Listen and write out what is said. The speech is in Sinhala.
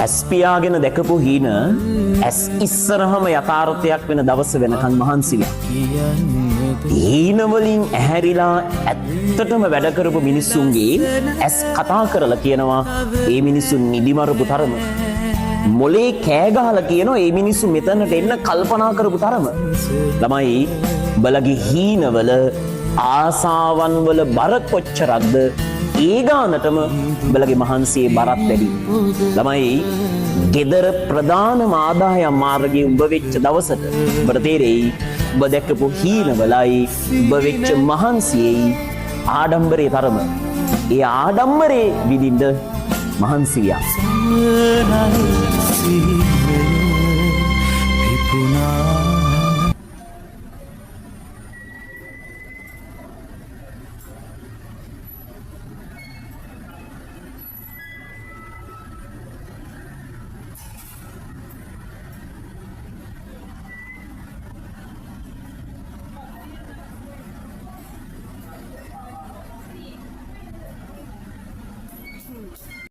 ඇස්පියාගෙන දැකපු හීන ඇස් ඉස්සරහම යථාර්ථයක් වෙන දවස වෙනකන් මහන්සිලා. හීනවලින් ඇහැරිලා ඇත්තටම වැඩ කරපු මිනිස්සුන්ගේ ඇස් කතා කරලා කියනවා ඒ මිනිස්සුන් නිදිමරපු තරම. මොලේ කෑගහලා කියනවා ඒ මිනිස්සු මෙතනට එන්න කල්පනා කරපු තරම. ළමයි බලගේ හීනවල ආසාවන් වල බර කොච්චරක්ද ඒ ගානටම බලගේ මහන්සියේ බරත් වැඩි. ළමයි ගෙදර ප්‍රධානම ආදායම් මාර්ගයේ උඹ වෙච්ච දවසට ඔබට තේරෙයි ඔබ දැකපු හීනවලයි ඔබ වෙච්ච මහන්සියේයි ආඩම්බරේ තරම. ඒ ආඩම්බරේ විඳින්න මහන්සියක්.